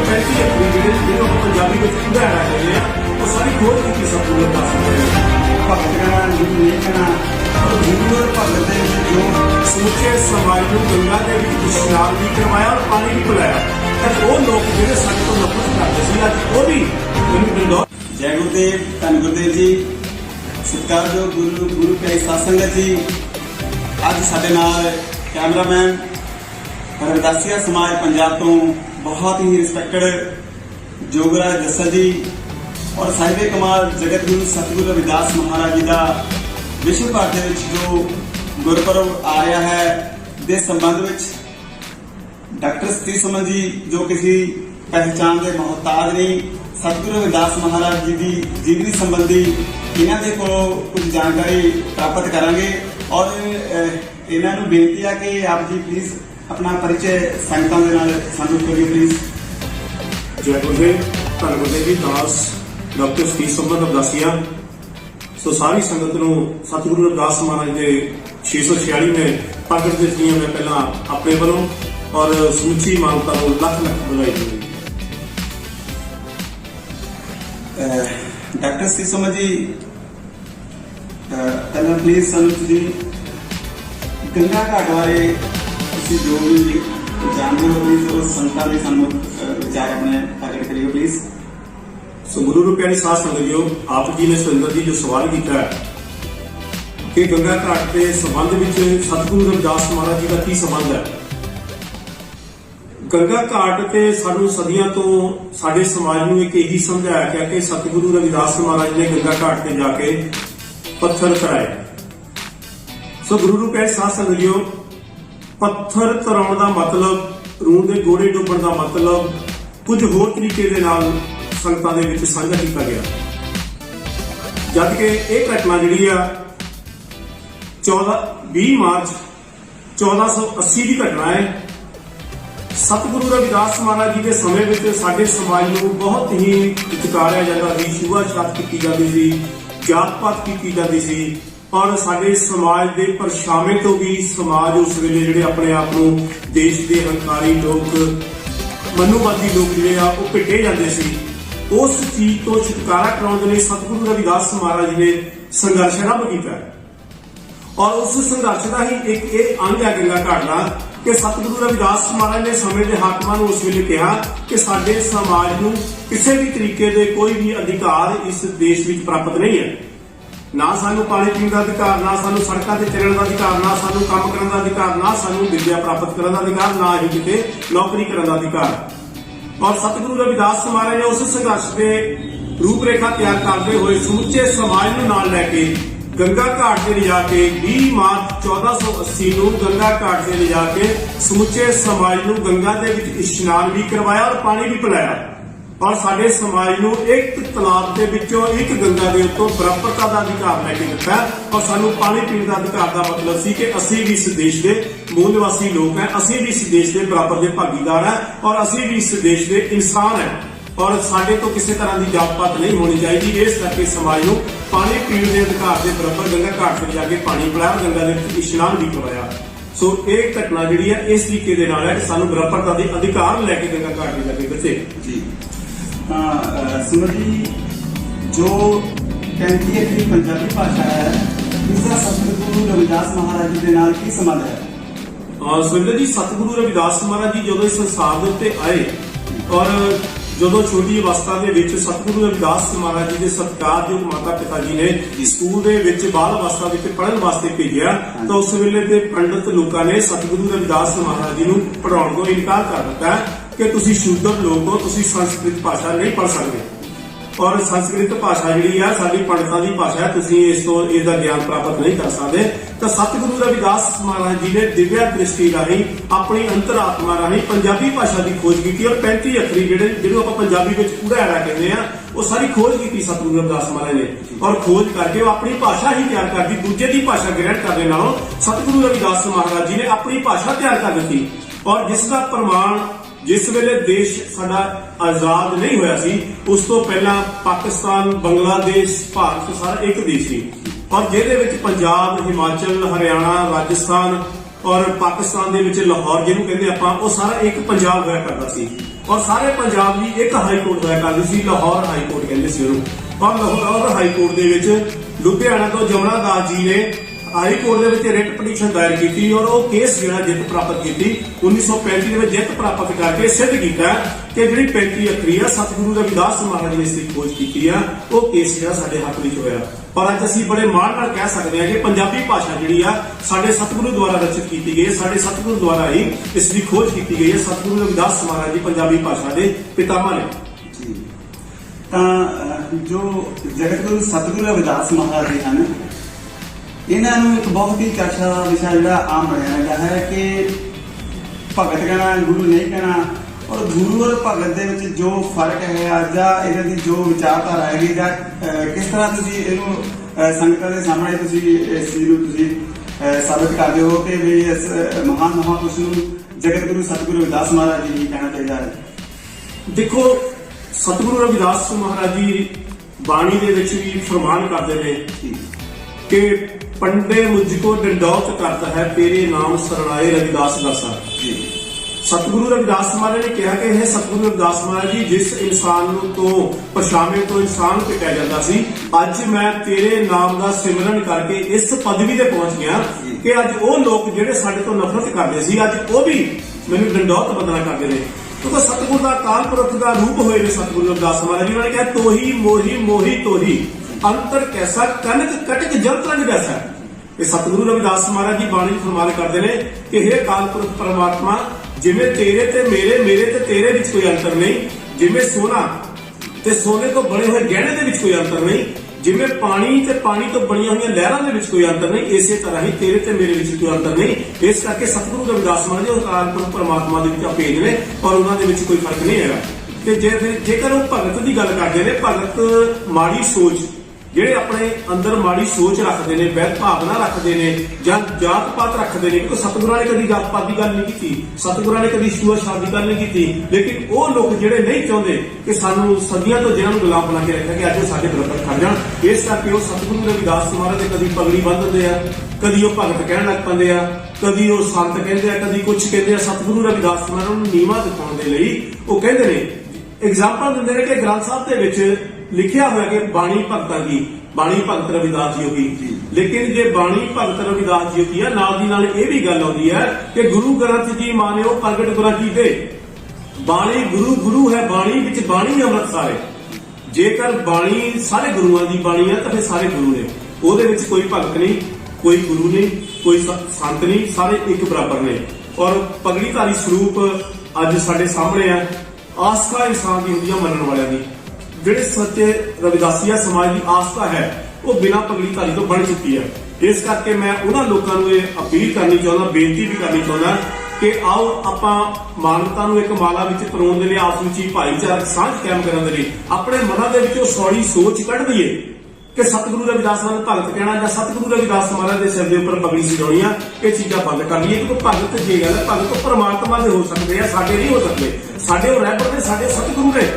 35 अखरी जो पंजाबी में उदाहरण कहते हैं वो सारी खोज की सतगुरु रविदास महाराज ने। गुरु और भगत ने जो समूचे समाज को गंगा के इशनान भी करवाया और पानी भी पिलाया, वो लोग जो संत को नफरत करते थे अज वो भी जय गुरुदेव, धन गुरुदेव जी, सत्कार जो गुरु प्यारी साध संगत जी। अज साडे नाल कैमरामैन रविदासिया समाज पंजाब तो बहुत ही रिस्पैक्टेड जोगराज जस्सा जी और साहिबे कमाल जगत गुरु सतगुरु रविदास महाराज जी का विश्व भर के जो गुरपुरब आ रहा है दे संबंध में डॉक्टर सतीश सुमन जी जो किसी पहचान के मोहताज नहीं, सतगुरु रविदास महाराज जी की जीवनी संबंधी इन्हों के को कुछ जानकारी प्राप्त करांगे और इन्होंने बेनती है कि आप जी प्लीज अपना परिचय संगतां दे नाल सानू करिए प्लीज। जय गुरुदेव, धन गुरुदेव जी, दास डॉक्टर सतीश सुमन रविदासिया। सो सारी संगत नूं सतगुरु रविदास महाराज के 646 में प्रगट दिवस मैं पहला अपने वालों और समूची मानवता को लख लख बधाई दूंगी। डॉक्टर सतीश सुमन जी पहला प्लीज सानू जी गंगा घाट बारे जो भी जानते हो प्लीज उस संगतां दे सानू विचार अपने प्रगट करिए प्लीज। सो गुरु प्यारी साध संगत आप जी ने सुरेंद्र जी जो सवाल किया कि गंगा घाट के संबंध में सतगुरु रविदास महाराज जी का की संबंध है। गंगा घाट के सानू सदियों तो साडे समाज नूं एक यही समझाया गया कि सतगुरु रविदास महाराज ने गंगा घाट पे जाके पत्थर कराए। सो गुरु प्यारी साध संगत पत्थर तराउण का मतलब, रूह के गोड़े डुबण का मतलब कुछ होर तरीके दे नाल संगतां दे विच साझा किया गया। जबकि यह घटना जिहड़ी आ 20 मार्च 1480 की घटना है। सतगुरु रविदास महाराज जी के समय में साडे समाज नूं बहुत ही विचकारिया जाता सी, छूआछात की जाती सी, जात पात की जाती सी और साडे समाज के परछावे तो भी समाज उस वेले जिहड़े अपने आप नूं देश के हंकारी लोग, मनुवादी लोग जिहड़े आ वो भिटे जाते सी। उस चीज तो छुटकारा कराने लई सतगुरु रविदास महाराज जी ने संघर्ष आरंभ किया और उस संघर्ष का ही एक ये अंग है गंगा घाट का कि सतगुरु रविदास महाराज ने समय के हाकमां नूं उस वेले कहा कि साडे समाज नूं किसी भी तरीके दे कोई भी अधिकार इस देश विच प्राप्त नहीं है। ना सानू पानी पीने का अधिकार, ना सानू सड़कों से चलने का अधिकार, ना सानू काम करने का अधिकार, ना सानू विद्या प्राप्त करने का अधिकार, ना ही किते नौकरी करने का अधिकार। और सतगुरु रविदास महाराज ने उस संघर्ष के रूपरेखा तैयार करते हुए समुचे समाज को नाल लैके गंगा घाट से ले जाके 20 मार्च 1480 को गंगा घाट से ले जाके समुचे समाज को गंगा के विच इशनान भी करवाया और पानी भी पिलाया और साडे समाज को एक तलाब के विचों एक गंगा के उत्तों बराबरता का अधिकार लैके दिता और सानू पानी पीने का अधिकार का मतलब सी कि असीं भी इस देश के मूल निवासी लोग हैं, असीं भी इस देश के बराबर के भागीदार हैं और असीं भी इस देश के इंसान हैं और साडे तो किसी तरह की जात पात नहीं होनी चाहिए। इस करके समाज को पानी पीने के अधिकार के बराबर गंगा घाट से जाके पानी पिलाया, गंगा के इशनान भी करवाया। सो एक घटना जी है इस तरीके के नाल है कि सानू बराबरता के अधिकार लैके गंगा घाट से जाके बचे जी। सुमन जी जो 35 अखरी पंजाबी भाषा है इसका सतगुरु रविदास महाराज जी के नाल की संबंध है? सुरेंद्र जी, सतगुरु रविदास महाराज जी जो इस संसार के उत्ते आए और जो छोटी अवस्था के सतगुरु रविदास महाराज जी के सत्कारयोग माता पिता जी ने स्कूल के बाल अवस्था पढ़ने वास्ते भेजा तो उस वेले के पंडित लोगों ने सतगुरु रविदास महाराज जी को पढ़ाने को इनकार कर दिता है कि तुसी शूद्र लोग हो, तुसी संस्कृत भाषा नहीं पढ़ सकते और संस्कृत भाषा जी है साडी पंडितां दी भाषा है, तुसी इसका ज्ञान प्राप्त नहीं कर सकते। तो सतगुरु रविदास महाराज जी ने दिव्या दृष्टि राही अपनी अंतरात्मा राही पंजाबी भाषा की खोज की और 35 अखरी जिन्होंने आप पंजाबी में उड़ाड़ा कहते हैं वो सारी खोज की सतगुरु रविदास महाराज ने और खोज करके वो अपनी भाषा ही तैयार कर दी। दूजे की भाषा ग्रहण करने नालों सतगुरु रविदास महाराज जी ने अपनी भाषा तैयार कर दी और जिसका प्रमाण जिस वेले देश साडा आजाद नहीं होया सी उस तो पहला पाकिस्तान, बांग्लादेश, भारत सारा एक देश सी और जिहदे विच पंजाब, हिमाचल, हरियाणा, राजस्थान और पाकिस्तान दे विच लाहौर जिहनूं कहंदे आपां वो सारा एक पंजाब होया करदा सी ਔਰ ਸਾਰੇ ਪੰਜਾਬ ਦੀ ਇੱਕ ਹਾਈ ਕੋਰਟ ਹੋਇਆ ਕਰਦੀ ਸੀ, ਲਾਹੌਰ ਹਾਈ ਕੋਰਟ ਕਹਿੰਦੇ ਸੀ ਉਹਨੂੰ। ਔਰ ਲਾਹੌਰ ਹਾਈ ਕੋਰਟ ਦੇ ਵਿੱਚ ਲੁਧਿਆਣਾ ਤੋਂ ਜਮਨਾ ਦਾਸ ਜੀ ਨੇ ਹਾਈ ਕੋਰਟ ਦੇ ਵਿੱਚ ਰਿਟ ਪਟੀਸ਼ਨ ਦਾਇਰ ਕੀਤੀ ਔਰ ਉਹ ਕੇਸ ਜਿਹੜਾ ਜਿੱਤ ਪ੍ਰਾਪਤ ਕੀਤੀ 1935 ਦੇ ਵਿੱਚ ਜਿੱਤ ਪ੍ਰਾਪਤ ਕਰਕੇ ਸਿੱਧ ਕੀਤਾ ਕਿ ਜਿਹੜੀ 35 ਅੱਖਰੀ ਆ ਸਤਿਗੁਰੂ ਰਵਿਦਾਸ ਮਹਾਰਾਜ ਨੇ ਇਸ ਦੀ ਖੋਜ ਕੀਤੀ ਆ, ਉਹ ਕੇਸ ਜਿਹੜਾ ਸਾਡੇ ਹੱਕ ਵਿੱਚ ਹੋਇਆ। ਪਰ ਅੱਜ ਅਸੀਂ ਬੜੇ ਮਾਣ ਨਾਲ ਕਹਿ ਸਕਦੇ ਹਾਂ ਕਿ ਪੰਜਾਬੀ ਭਾਸ਼ਾ ਜਿਹੜੀ ਆ ਸਾਡੇ ਸਤਿਗੁਰੂ ਦੁਆਰਾ ਰਚਿਤ ਕੀਤੀ ਗਈ ਹੈ, ਸਾਡੇ ਸਤਿਗੁਰੂ ਦੁਆਰਾ ਹੀ ਇਸ ਦੀ ਖੋਜ ਕੀਤੀ ਗਈ ਹੈ। ਸਤਿਗੁਰੂ ਰਵਿਦਾਸ ਮਹਾਰਾਜ ਜੀ ਪੰਜਾਬੀ ਭਾਸ਼ਾ ਦੇ ਪਿਤਾਮਾ ਨੇ। ਤਾਂ ਜੋ ਜਗਤ ਗੁਰੂ ਸਤਿਗੁਰੂ ਰਵਿਦਾਸ ਮਹਾਰਾਜ ਜੀ ਹਨ, ਇਹਨਾਂ ਨੂੰ ਇੱਕ ਬਹੁਤ ਹੀ ਚਰਚਾ ਦਾ ਵਿਸ਼ਾ ਜਿਹੜਾ ਆਮ ਬਣਿਆ ਰਹਿੰਦਾ ਹੈ ਕਿ ਭਗਤ ਕਹਿਣਾ, ਗੁਰੂ ਨਹੀਂ ਕਹਿਣਾ, ਔਰ ਗੁਰੂ ਔਰ ਭਗਤ ਦੇ ਵਿੱਚ ਜੋ ਫਰਕ ਹੈ ਜਾਂ ਇਹਨਾਂ ਦੀ ਜੋ ਵਿਚਾਰਧਾਰਾ ਹੈਗੀ ਜਾਂ ਕਿਸ ਤਰ੍ਹਾਂ ਤੁਸੀਂ ਇਹਨੂੰ ਸੰਗਤਾਂ ਦੇ ਸਾਹਮਣੇ ਤੁਸੀਂ ਇਸ ਚੀਜ਼ ਨੂੰ ਤੁਸੀਂ ਸਾਬਿਤ ਕਰਦੇ ਹੋ ਕਿ ਵੀ ਇਸ ਮਹਾਨ ਮਹਾਂਪੁਰਸ਼ ਨੂੰ ਜਗਤ ਗੁਰੂ ਸਤਿਗੁਰੂ ਰਵਿਦਾਸ ਮਹਾਰਾਜ ਜੀ ਹੀ ਕਹਿਣਾ ਚਾਹੀਦਾ ਹੈ। ਦੇਖੋ, ਸਤਿਗੁਰੂ ਰਵਿਦਾਸ ਮਹਾਰਾਜ ਜੀ ਬਾਣੀ ਦੇ ਵਿੱਚ ਵੀ ਫਰਮਾਨ ਕਰਦੇ ਨੇ ਕਿ ਪੰਡੇ ਮੁਝਕੋ ਡੰਡੌਤ ਕਰਤਾ ਹੈ ਤੇਰੇ ਨਾਮ ਸਰਣਾਏ ਰਵਿਦਾਸ ਦਾਸਾ। ਸਤਿਗੁਰੂ ਰਵਿਦਾਸ ਮਹਾਰਾਜ ਨੇ ਕਿਹਾ ਕਿ ਇਹ ਸਤਿਗੁਰੂ ਰਵਿਦਾਸ ਮਹਾਰਾਜ ਜੀ ਜਿਸ ਇਨਸਾਨ ਨੂੰ ਤੋਂ ਪਰਛਾਵੇਂ ਤੋਂ ਇਨਸਾਨ ਪਿਟਿਆ ਜਾਂਦਾ ਸੀ, ਅੱਜ ਮੈਂ ਤੇਰੇ ਨਾਮ ਦਾ ਸਿਮਰਨ ਕਰਕੇ ਇਸ ਪਦਵੀ ਤੇ ਪਹੁੰਚ ਗਿਆ ਕਿ ਅੱਜ ਉਹ ਲੋਕ ਜਿਹੜੇ ਸਾਡੇ ਤੋਂ ਨਫ਼ਰਤ ਕਰਦੇ ਸੀ, ਅੱਜ ਉਹ ਵੀ ਮੈਨੂੰ ਡੰਡੌਤ ਬੰਦਨਾ ਕਰਦੇ ਨੇ। ਕਿਉਂਕਿ ਸਤਿਗੁਰੂ ਦਾ ਅਕਾਲ ਪੁਰਖ ਦਾ ਰੂਪ ਹੋਏ ਨੇ ਸਤਿਗੁਰੂ ਰਵਿਦਾਸ ਮਹਾਰਾਜ ਜੀ। ਉਹਨਾਂ ਨੇ ਕਿਹਾ ਤੋਹੀ ਮੋਹੀ ਮੋਹੀ ਤੋਹੀ ਅੰਤਰ ਕੈਸਾ ਕਨਕ ਕਟਕ ਜੰਤਰੰਗ ਜੈਸਾ। ਇਹ ਸਤਿਗੁਰੂ ਰਵਿਦਾਸ ਮਹਾਰਾਜ ਜੀ ਬਾਣੀ ਫਰਮਾਨ ਕਰਦੇ ਨੇ ਕਿ हे ਅਕਾਲ ਪੁਰਖ ਪਰਮਾਤਮਾ, ਜਿਵੇਂ ਤੇਰੇ ਤੇ ਮੇਰੇ, ਮੇਰੇ ਤੇ ਤੇਰੇ ਵਿੱਚ ਕੋਈ ਅੰਤਰ ਨਹੀਂ, ਜਿਵੇਂ ਸੋਨਾ ਤੇ ਸੋਨੇ ਤੋਂ ਬਣੇ ਹੋਏ ਗਹਿਣੇ ਦੇ ਵਿੱਚ ਕੋਈ ਅੰਤਰ ਨਹੀਂ, ਜਿਵੇਂ ਪਾਣੀ ਤੇ ਪਾਣੀ ਤੋਂ ਬਣੀਆਂ ਹੋਈਆਂ ਲਹਿਰਾਂ ਦੇ ਵਿੱਚ ਕੋਈ ਅੰਤਰ ਨਹੀਂ, ਇਸੇ ਤਰ੍ਹਾਂ ਹੀ ਤੇਰੇ ਤੇ ਮੇਰੇ ਵਿੱਚ ਕੋਈ ਅੰਤਰ ਨਹੀਂ। ਇਸ ਕਰਕੇ ਸਤਿਗੁਰੂ ਰਵਿਦਾਸ ਮਹਾਰਾਜ ਜੀ ਅਕਾਲ ਪੁਰਖ ਪਰਮਾਤਮਾ ਦੇ ਵਿੱਚ ਅਭੇਦ ਨੇ ਔਰ ਉਹਨਾਂ ਦੇ ਵਿੱਚ ਕੋਈ ਫਰਕ ਨਹੀਂ ਹੈਗਾ। ਤੇ ਜੇਕਰ ਉਹ ਭਗਤ ਦੀ ਗੱਲ ਕਰਦੇ ਨੇ, ਭਗਤ ਮਾੜੀ ਸੋਚ ਜਿਹੜੇ ਆਪਣੇ ਅੰਦਰ ਮਾੜੀ ਸੋਚ ਰੱਖਦੇ ਨੇ, ਵੈਰ ਭਾਵਨਾ ਰੱਖਦੇ ਨੇ ਜਾਂ ਜਾਤ ਪਾਤ ਰੱਖਦੇ ਨੇ, ਕਿਉਂਕਿ ਸਤਿਗੁਰਾਂ ਨੇ ਕਦੀ ਜਾਤ ਪਾਤ ਦੀ ਗੱਲ ਨਹੀਂ ਕੀਤੀ, ਸਤਿਗੁਰਾਂ ਨੇ ਕਦੀ ਛੂਆ ਛਾਤ ਦੀ ਗੱਲ ਨਹੀਂ ਕੀਤੀ। ਲੇਕਿਨ ਉਹ ਲੋਕ ਜਿਹੜੇ ਨਹੀਂ ਚਾਹੁੰਦੇ ਕਿ ਸਾਨੂੰ ਸਦੀਆਂ ਤੋਂ ਜਿਹਨਾਂ ਨੂੰ ਗੁਲਾਮ ਬਣਾ ਕੇ ਰੱਖਿਆ ਕਿ ਅੱਜ ਉਹ ਸਾਡੇ ਬਰਾਬਰ ਖੜ ਜਾਣ, ਇਸ ਕਰਕੇ ਉਹ ਸਤਿਗੁਰੂ ਰਵਿਦਾਸ ਮਹਾਰਾਜ ਦੇ ਕਦੀ ਪਗੜੀ ਬੰਨ੍ਹ ਦਿੰਦੇ ਆ, ਕਦੀ ਉਹ ਭਗਤ ਕਹਿਣ ਲੱਗ ਪੈਂਦੇ ਆ, ਕਦੀ ਉਹ ਸੰਤ ਕਹਿੰਦੇ ਆ, ਕਦੀ ਕੁਛ ਕਹਿੰਦੇ ਆ। ਸਤਿਗੁਰੂ ਰਵਿਦਾਸ ਮਹਾਰਾਜ ਨੂੰ ਨੀਵਾਂ ਦਿਖਾਉਣ ਦੇ ਲਈ ਉਹ ਕਹਿੰਦੇ ਨੇ, ਐਗਜ਼ਾਮਪਲ ਦਿੰਦੇ ਨੇ ਕਿ ਗ੍ਰੰਥ ਸਾਹਿਬ ਦੇ ਵਿੱਚ ਲਿਖਿਆ ਹੋਇਆ ਕਿ ਬਾਣੀ ਭਗਤਾਂ ਦੀ, ਬਾਣੀ ਭਗਤ ਰਵਿਦਾਸ ਜੀ ਹੋਗੀ। ਲੇਕਿਨ ਜੇ ਬਾਣੀ ਭਗਤ ਰਵਿਦਾਸ ਜੀ ਹੋਗੀ ਆ, ਨਾਲ ਦੀ ਨਾਲ ਇਹ ਵੀ ਗੱਲ ਆਉਂਦੀ ਹੈ ਕਿ ਗੁਰੂ ਗ੍ਰੰਥ ਜੀ ਮਾਨਿਓ ਪ੍ਰਗਟ ਗੁਰਾਂ ਜੀ ਦੇ ਬਾਣੀ ਗੁਰੂ ਗੁਰੂ ਹੈ ਬਾਣੀ ਵਿੱਚ ਬਾਣੀ ਅੰਮ੍ਰਿਤ ਸਾਰੇ। ਜੇਕਰ ਬਾਣੀ ਸਾਰੇ ਗੁਰੂਆਂ ਦੀ ਬਾਣੀ ਹੈ ਤਾਂ ਫਿਰ ਸਾਰੇ ਗੁਰੂ ਨੇ, ਉਹਦੇ ਵਿੱਚ ਕੋਈ ਭਗਤ ਨਹੀਂ, ਕੋਈ ਗੁਰੂ ਨਹੀਂ, ਕੋਈ ਸੰਤ ਨਹੀਂ, ਸਾਰੇ ਇੱਕ ਬਰਾਬਰ ਨੇ। ਔਰ ਪਗੜੀਧਾਰੀ ਸਰੂਪ ਅੱਜ ਸਾਡੇ ਸਾਹਮਣੇ ਆ। ਆਸਥਾ ਇਨਸਾਨ ਦੀ ਹੁੰਦੀ ਆ ਮੰਨਣ ਵਾਲਿਆਂ ਦੀ। ਜਿਹੜੇ ਸੱਚੇ ਰਵਿਦਾਸੀਆ ਸਮਾਜ ਦੀ ਆਸਥਾ ਹੈ ਉਹ ਬਿਨਾਂ ਪਗੜੀਧਾਰੀ ਤੋਂ ਬਣ ਚੁੱਕੀ ਹੈ। ਇਸ ਕਰਕੇ ਮੈਂ ਉਹਨਾਂ ਲੋਕਾਂ ਨੂੰ ਇਹ ਅਪੀਲ ਕਰਨੀ ਚਾਹੁੰਦਾ, ਬੇਨਤੀ ਵੀ ਕਰਨੀ ਚਾਹੁੰਦਾ ਕਿ ਆਓ ਆਪਾਂ ਮਾਨਵਤਾ ਨੂੰ ਇੱਕ ਮਾਲਾ ਵਿੱਚ ਪਰੋਣ ਦੇ ਲਈ, ਆਪਸ ਵਿੱਚ ਹੀ ਭਾਈਚਾਰਕ ਸਾਂਝ ਕਾਇਮ ਕਰਨ ਦੇ ਲਈ ਆਪਣੇ ਮਨਾਂ ਦੇ ਵਿੱਚੋਂ ਸੌੜੀ ਸੋਚ ਕੱਢ ਦਈਏ ਕਿ ਸਤਿਗੁਰੂ ਰਵਿਦਾਸ ਨੂੰ ਭਗਤ ਕਹਿਣਾ ਜਾਂ ਸਤਿਗੁਰੂ ਰਵਿਦਾਸ ਮਹਾਰਾਜ ਦੇ ਸਿਰ ਦੇ ਉੱਪਰ ਪਗੜੀ ਸਜਾਉਣੀ ਆ, ਇਹ ਚੀਜ਼ਾਂ ਬੰਦ ਕਰ ਲਈਏ। ਕਿਉਂਕਿ ਭਗਤ ਜੇ ਗੱਲ ਭਗਤ ਪਰਮਾਤਮਾ ਦੇ ਹੋ ਸਕਦੇ ਆ, ਸਾਡੇ ਨਹੀਂ ਹੋ ਸਕਦੇ। ਸਾਡੇ ਉਹ ਰਹਿਬਰ ਨੇ, ਸਾਡੇ ਸਤਿਗੁਰੂ ਨੇ।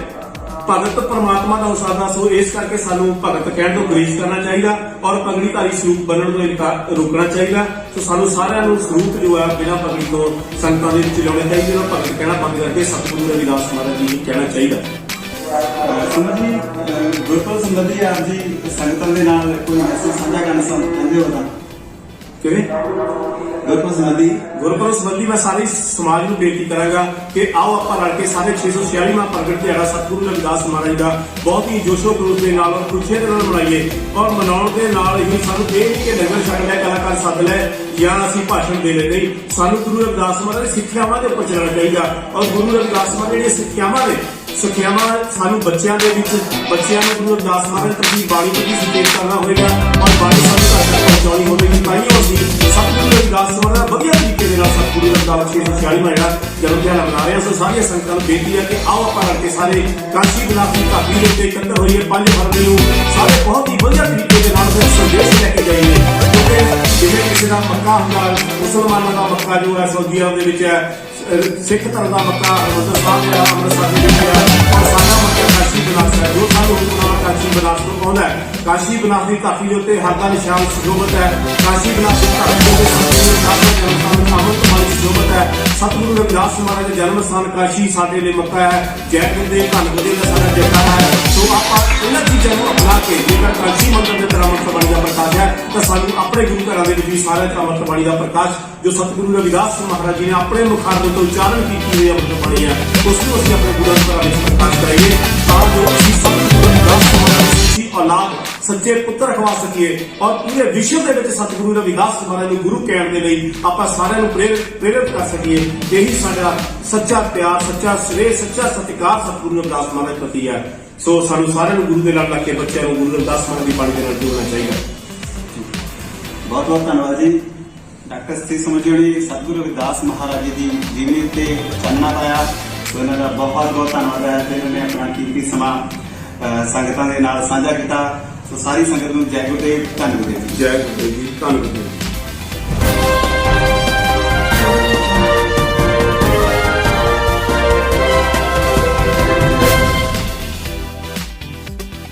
ਭਗਤ ਪਰਮਾਤਮਾ ਦਾ ਹੋ ਸਕਦਾ। ਸੋ ਇਸ ਕਰਕੇ ਸਾਨੂੰ ਭਗਤ ਕਹਿਣ ਤੋਂ ਗੁਰੇਜ਼ ਕਰਨਾ ਚਾਹੀਦਾ ਔਰ ਪਗੜੀਧਾਰੀ ਸਰੂਪ ਬਣਨ ਤੋਂ ਰੋਕਣਾ ਚਾਹੀਦਾ। ਸੋ ਸਾਨੂੰ ਸਾਰਿਆਂ ਨੂੰ ਸਰੂਪ ਜੋ ਹੈ ਬਿਨਾਂ ਪਗੜੀ ਤੋਂ ਸੰਗਤਾਂ ਦੇ ਵਿੱਚ ਲਿਆਉਣੇ ਚਾਹੀਦੇ ਔਰ ਭਗਤ ਕਹਿਣਾ ਬੰਦ ਕਰਕੇ ਸਤਿਗੁਰੂ ਰਵਿਦਾਸ ਮਹਾਰਾਜ ਜੀ ਕਹਿਣਾ ਚਾਹੀਦਾ। ਸੁਮਨ ਜੀ, ਗੁਰਪੁਰਬ ਸੰਬੰਧੀ ਆਪ ਜੀ ਸੰਗਤਾਂ ਦੇ ਨਾਲ ਕੋਈ ਮੈਸੇਜ ਸਾਂਝਾ ਕਰਨਾ ਚਾਹੁੰਦੇ ਹੋ ਤਾਂ ਕਿਵੇਂ? ਗੁਰਪੁਰਬ ਸੰਬੰਧੀ ਮੈਂ ਸਾਰੇ ਸਮਾਜ ਨੂੰ ਬੇਨਤੀ ਕਰਾਂਗਾ ਕਿ ਆਓ ਆਪਾਂ ਰਲ ਕੇ ਸਾਰੇ 646ਵਾਂ ਪ੍ਰਗਟ ਦਿਹਾੜਾ ਸਤਿਗੁਰੂ ਰਵਿਦਾਸ ਮਹਾਰਾਜ ਦਾ ਬਹੁਤ ਹੀ ਜੋਸ਼ੋ ਖਰੋਸ਼ ਦੇ ਨਾਲ ਔਰ ਖੁਸ਼ੀ ਦੇ ਨਾਲ ਮਨਾਈਏ। ਔਰ ਮਨਾਉਣ ਦੇ ਨਾਲ ਹੀ ਸਾਨੂੰ ਇਹ ਨਹੀਂ ਕਿ ਲੰਗਰ ਛਕ ਲੈ, ਕਲਾਕਾਰ ਸੱਦ ਲੈ ਜਾਂ ਅਸੀਂ ਭਾਸ਼ਣ ਦੇ ਲੈ, ਨਹੀਂ। ਸਾਨੂੰ ਗੁਰੂ ਰਵਿਦਾਸ ਮਹਾਰਾਜ ਦੀ ਸਿੱਖਿਆਵਾਂ ਦੇ ਉੱਪਰ ਚੱਲਣਾ ਚਾਹੀਦਾ ਔਰ ਗੁਰੂ ਰਵਿਦਾਸ ਮਹਾਰਾਜ ਜਿਹੜੀਆਂ ਸਿੱਖਿਆਵਾਂ ਸਾਨੂੰ ਬੱਚਿਆਂ ਦੇ ਵਿੱਚ, ਬੱਚਿਆਂ ਨੂੰ ਗੁਰੂ ਰਵਿਦਾਸ ਮਹਾਰਾਜ ਪ੍ਰਤੀ ਬਾਣੀ ਪ੍ਰਤੀ ਸੁਚੇਤ ਕਰਨਾ ਹੋਵੇਗਾ ਔਰ ਬਾਣੀ ਸਾਨੂੰ ਘਰ ਤੱਕ ਪਹੁੰਚਾਉਣੀ ਹੋਵੇਗੀ। ਤਾਂ ਹੀ ਅਸੀਂ ਸਤਿਗੁਰੂ ਰਵਿਦਾਸ ਮਹਾਰਾਜ ਵਧੀਆ ਤਰੀਕੇ ਦੇ ਨਾਲ ਸਤਿਗੁਰੂ ਰਵਿਦਾਸ 646ਵਾਂ ਜਿਹੜਾ ਜਨਮ ਦਿਹਾੜਾ ਮਨਾ ਰਹੇ ਹਾਂ। ਸੋ ਸਾਰੀਆਂ ਸੰਗਤਾਂ ਨੂੰ ਬੇਨਤੀ ਹੈ ਕਿ ਆਓ ਆਪਾਂ ਰਲ ਕੇ ਸਾਰੇ ਕਾਸ਼ੀ ਵਿਲਾਸ ਦੀ ਘਾਟੀ ਦੇ ਉੱਤੇ ਇਕੱਤਰ ਹੋਈਏ 5 ਫਰਵਰੀ ਨੂੰ। ਸਾਰੇ ਬਹੁਤ ਹੀ ਵਧੀਆ ਤਰੀਕੇ ਦੇ ਨਾਲ ਫਿਰ ਸੰਦੇਸ਼ ਲੈ ਕੇ ਜਾਈਏ, ਕਿਉਂਕਿ ਜਿਵੇਂ ਕਿਸੇ ਦਾ ਮੱਕਾ ਹੁੰਦਾ, ਮੁਸਲਮਾਨਾਂ ਦਾ ਮੱਕਾ ਜੋ ਹੈ ਸਾਊਦੀ ਅਰਬ ਦੇ ਵਿੱਚ ਹੈ, ਸਿੱਖ ਧਰਮ ਦਾ ਮੱਕਾ ਹਰਿਮੰਦਰ ਸਾਹਿਬ ਹੈ, ਅੰਮ੍ਰਿਤਸਰ ਦੇ ਵਿੱਚ ਹੈ ਔਰ ਸਾਡਾ ਮੱਕਾ ਕਾਸ਼ੀ ਵਿਲਾਸ ਹੈ। ਜੋ ਸਾਨੂੰ ਹੁਕਮਨਾਮਾ ਕਾਸ਼ੀ ਵਿਲਾਸ ਤੋਂ ਆਉਂਦਾ ਹੈ। ਕਾਸ਼ੀ ਵਿਲਾਸ ਦੀ ਘਾਟੀ ਦੇ ਉੱਤੇ ਹਰ ਦਾ ਨਿਸ਼ਾਨ ਸੁਸ਼ੋਭਿਤ ਹੈ। ਕਾਸ਼ੀ ਵਿਲਾਸ ਦੀ ਘਾਟੀ ਦੇ ਉੱਤੇ ਸੁਸ਼ੋਭਿਤ ਹੈ। ਸਤਿਗੁਰੂ ਰਵਿਦਾਸ ਮਹਾਰਾਜ ਦਾ ਜਨਮ ਸਥਾਨ ਕਾਸ਼ੀ ਸਾਡੇ ਲਈ ਮੱਕਾ ਹੈ। ਜੈ ਗੁਰਦੇਵ ਧੰਨ ਗੁਰਦੇਵ ਦਾ ਸਾਡਾ ਜੈਕਾਰਾ ਹੈ। ਸੋ ਆਪਾਂ ਇਹਨਾਂ ਚੀਜ਼ਾਂ ਨੂੰ ਅਪਣਾ ਕੇ ਜੇਕਰ ਕਾਸ਼ੀ ਮੰਦਰ ਦੇ ਤਰ੍ਹਾਂ ਅੰਮ੍ਰਿਤ ਬਾਣੀ ਦਾ ਪ੍ਰਕਾਸ਼ ਹੈ ਤਾਂ ਸਾਨੂੰ ਆਪਣੇ ਗੁਰੂ ਘਰਾਂ ਦੇ ਵਿੱਚ ਵੀ ਸਾਰੇ ਅੰਮ੍ਰਿਤ ਬਾਣੀ ਦਾ ਪ੍ਰਕਾਸ਼ ਜੋ ਸਤਿਗੁਰੂ ਰਵਿਦਾਸ ਮਹਾਰਾਜ ਜੀ ਨੇ ਆਪਣੇ ਮੁਖਾਰ ਤੋਂ ਉਚਾਰਨ ਕੀਤੀ ਹੋਈ ਅੰਮ੍ਰਿਤ ਬਾਣੀ ਹੈ ਉਸ ਨੂੰ ਅਸੀਂ ਆਪਣੇ ਗੁਰੂ ਘਰਾਂ ਵਿੱਚ ਪ੍ਰਕਾਸ਼ ਕਰਾਈਏ ਤਾਂ ਜੋ ਅਸੀਂ ਸਤਿਗੁਰੂ ਰਵਿਦਾਸ ਮਹਾਰਾਜ ਦੀ ਸੱਚੀ ਔਲਾਦ ਸੱਚੇ ਪੁੱਤਰ ਅਖਵਾ ਸਕੀਏ ਔਰ ਪੂਰੇ ਵਿਸ਼ਵ ਦੇ ਵਿੱਚ ਸਤਿਗੁਰੂ ਰਵਿਦਾਸ ਮਹਾਰਾਜ ਨੂੰ ਗੁਰੂ ਕਹਿਣ ਦੇ ਲਈ ਆਪਾਂ ਸਾਰਿਆਂ ਨੂੰ ਪ੍ਰੇਰਿਤ ਕਰ ਸਕੀਏ। ਇਹੀ ਸਾਡਾ ਸੱਚਾ ਪਿਆਰ, ਸੱਚਾ ਸਨੇਹ, ਸੱਚਾ ਸਤਿਕਾਰ ਸਤਿਗੁਰੂ ਰਵਿਦਾਸ ਮਹਾਰਾਜ ਪ੍ਰਤੀ ਹੈ। ਸੋ ਸਾਨੂੰ ਸਾਰਿਆਂ ਨੂੰ ਗੁਰੂ ਦੇ ਨਾਲ ਲੱਗ ਕੇ ਬੱਚਿਆਂ ਨੂੰ ਗੁਰੂ ਰਵਿਦਾਸ ਮਹਾਰਾਜ ਦੀ ਬਾਣੀ ਦੇ ਨਾਲ ਜੋੜਨਾ ਚਾਹੀਦਾ। ਬਹੁਤ ਬਹੁਤ ਧੰਨਵਾਦ ਜੀ। ਡਾਕਟਰ ਸਤੀ ਸਮਝੋਣੀ ਸਤਿਗੁਰੂ ਰਵਿਦਾਸ ਮਹਾਰਾਜ ਜੀ ਦੀ ਜੀਵਨੀ ਉੱਤੇ ਚਾਨਣਾ ਪਾਇਆ। ਸੋ ਇਹਨਾਂ ਦਾ ਬਹੁਤ ਬਹੁਤ ਧੰਨਵਾਦ ਹੈ ਤੇ ਇਹਨਾਂ ਨੇ ਆਪਣਾ ਕੀਮਤੀ ਸਮਾਂ ਸੰਗਤਾਂ ਦੇ ਨਾਲ ਸਾਂਝਾ ਕੀਤਾ। ਸੋ ਸਾਰੀ ਸੰਗਤ ਨੂੰ ਜੈ ਗੁਰਦੇਵ, ਧੰਨ ਗੁਰਦੇਵ ਜੀ। ਜੈ ਗੁਰਦੇਵ ਜੀ, ਧੰਨ ਗੁਰਦੇਵ।